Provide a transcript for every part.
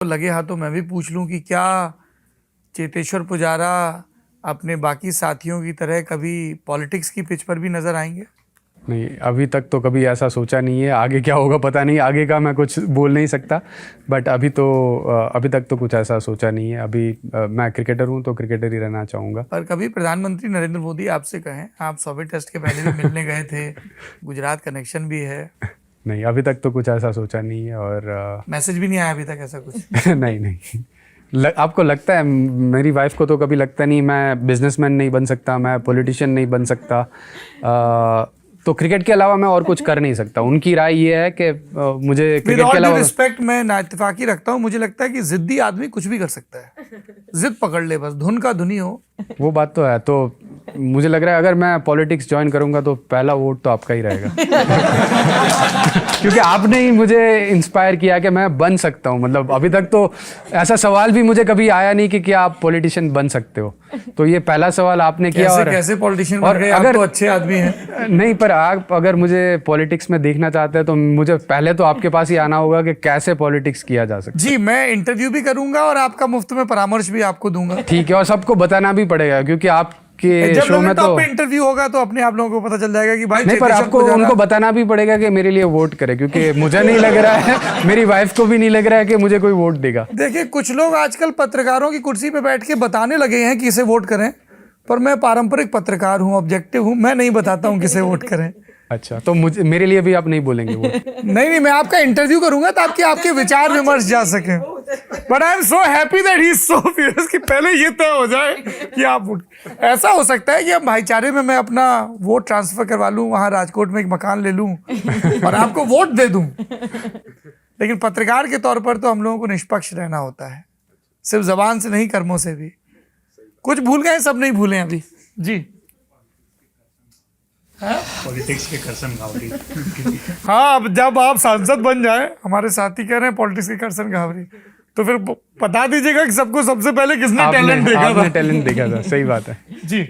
लगे हाथों मैं भी पूछ लूं कि क्या चेतेश्वर पुजारा अपने बाकी साथियों की तरह कभी पॉलिटिक्स की पिच पर भी नजर आएंगे? नहीं, अभी तक तो कभी ऐसा सोचा नहीं है। आगे क्या होगा पता नहीं, आगे का मैं कुछ बोल नहीं सकता। बट अभी तक तो कुछ ऐसा सोचा नहीं है। अभी मैं क्रिकेटर हूँ तो क्रिकेटर ही रहना चाहूँगा। पर कभी प्रधानमंत्री नरेंद्र मोदी आपसे कहें, आप 100वें टेस्ट के पहले भी मिलने गए थे, गुजरात कनेक्शन भी है। नहीं, अभी तक तो कुछ ऐसा सोचा नहीं है। और मैसेज भी नहीं आया अभी तक ऐसा कुछ? नहीं। आपको लगता है? मेरी वाइफ को तो कभी लगता नहीं मैं बिजनेसमैन नहीं बन सकता, मैं पॉलिटिशियन नहीं बन सकता। तो क्रिकेट के अलावा मैं और कुछ कर नहीं सकता। उनकी राय ये है कि मुझे क्रिकेट के अलावा रिस्पेक्ट मैं नाइतफाकी रखता हूँ। मुझे लगता है कि जिद्दी आदमी कुछ भी कर सकता है, जिद पकड़ ले, बस धुन का धुनी हो। वो बात तो है। तो मुझे लग रहा है अगर मैं पॉलिटिक्स ज्वाइन करूंगा तो पहला वोट तो आपका ही रहेगा। क्योंकि आपने ही मुझे इंस्पायर किया कि मैं बन सकता हूं। मतलब अभी तक तो ऐसा सवाल भी मुझे कभी आया नहीं कि क्या आप पॉलिटिशियन बन सकते हो। तो ये पहला सवाल आपने किया। और कैसे पॉलिटिशियन और बन गए? अगर आप तो अच्छे आदमी हैं। नहीं, पर आप अगर मुझे पॉलिटिक्स में देखना चाहते हैं तो मुझे पहले तो आपके पास ही आना होगा कि कैसे पॉलिटिक्स किया जा सकता है। जी, मैं इंटरव्यू भी करूंगा और आपका मुफ्त में परामर्श भी आपको दूंगा। ठीक है, और सबको बताना भी पड़ेगा क्योंकि आपके जब शो में तो इंटरव्यू होगा तो अपने आप लोगों को पता चल जाएगा कि भाई नहीं, पर आपको उनको बताना भी पड़ेगा कि मेरे लिए वोट करें, क्योंकि मुझे नहीं लग रहा है, मेरी वाइफ को भी नहीं लग रहा है कि मुझे कोई वोट देगा। देखिए, कुछ लोग आजकल पत्रकारों की कुर्सी पे बैठ के बताने लगे हैं कि इसे वोट करें, पर मैं पारंपरिक पत्रकार हूं, ऑब्जेक्टिव हूं, मैं नहीं बताता हूं किसे वोट करें। अच्छा, तो मेरे लिए भी आप नहीं बोलेंगे वोट? नहीं, मैं आपका इंटरव्यू करूंगा ताकि आपके विचार विमर्श जा सके। But I am so happy that he is so furious कि पहले ये तय हो जाए कि आप वोट। ऐसा हो सकता है कि अब भाईचारे में मैं अपना वोट ट्रांसफर करवा लूं, वहां राजकोट में एक मकान ले लूं और आपको वोट दे दूं। लेकिन पत्रकार के तौर पर तो हम लोगों को निष्पक्ष रहना होता है, सिर्फ जबान से नहीं, कर्मों से भी। कुछ भूल गए, सब नहीं भूले अभी। जी पॉलिटिक्स के करसन घावरी। हाँ, अब जब आप सांसद बन जाए, हमारे साथी कह रहे हैं पॉलिटिक्स के करसन घावरी, तो फिर बता दीजिएगा कि सबको सबसे पहले किसने टैलेंट देखा था। टैलेंट देखा था, सही बात है जी।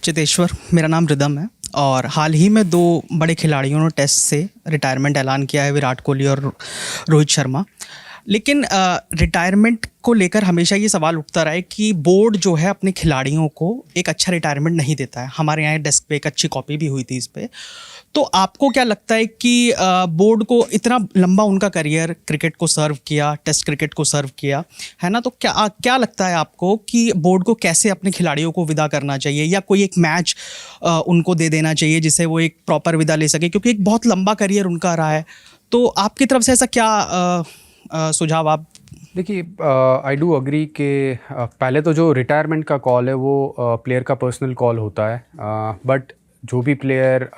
चितेश्वर, मेरा नाम रिदम है और हाल ही में 2 बड़े खिलाड़ियों ने टेस्ट से रिटायरमेंट ऐलान किया है, विराट कोहली और रोहित शर्मा। लेकिन रिटायरमेंट को लेकर हमेशा ये सवाल उठता रहा है कि बोर्ड जो है अपने खिलाड़ियों को एक अच्छा रिटायरमेंट नहीं देता है। हमारे यहाँ डेस्क पे एक अच्छी कॉपी भी हुई थी इस पे। तो आपको क्या लगता है कि बोर्ड को इतना लंबा उनका करियर क्रिकेट को सर्व किया, टेस्ट क्रिकेट को सर्व किया है ना, तो क्या लगता है आपको कि बोर्ड को कैसे अपने खिलाड़ियों को विदा करना चाहिए, या कोई एक मैच उनको दे देना चाहिए जिससे वो एक प्रॉपर विदा ले सके, क्योंकि एक बहुत लंबा करियर उनका रहा है। तो आपकी तरफ से ऐसा क्या सुझाव आप? देखिए, आई डू अग्री कि पहले तो जो रिटायरमेंट का कॉल है वो प्लेयर का पर्सनल कॉल होता है। बट जो भी प्लेयर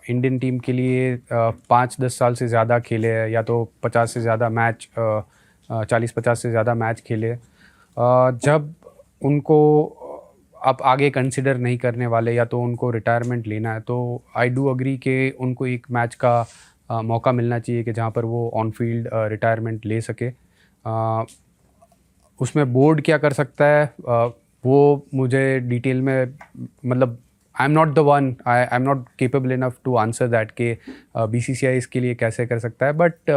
इंडियन टीम के लिए 5-10 साल से ज़्यादा खेले हैं, या तो 50 से ज़्यादा मैच 40-50 से ज़्यादा मैच खेले, जब उनको आप आगे कंसिडर नहीं करने वाले या तो उनको रिटायरमेंट लेना है, तो आई डू अग्री कि उनको एक मैच का मौका मिलना चाहिए कि जहाँ पर वो ऑन फील्ड रिटायरमेंट ले सके। उसमें बोर्ड क्या कर सकता है वो मुझे डिटेल में, मतलब I am not the one, I am not capable enough to answer that कि BCCI इसके लिए कैसे कर सकता है। बट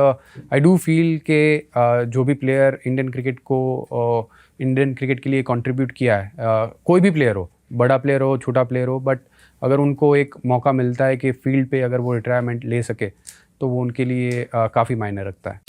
आई डू फील कि जो भी प्लेयर इंडियन क्रिकेट के लिए कंट्रीब्यूट किया है, कोई भी प्लेयर हो, बड़ा प्लेयर हो, छोटा प्लेयर हो, बट अगर उनको एक मौका मिलता है कि फील्ड पे अगर वो रिटायरमेंट ले सके तो वो उनके लिए काफ़ी मायने रखता है।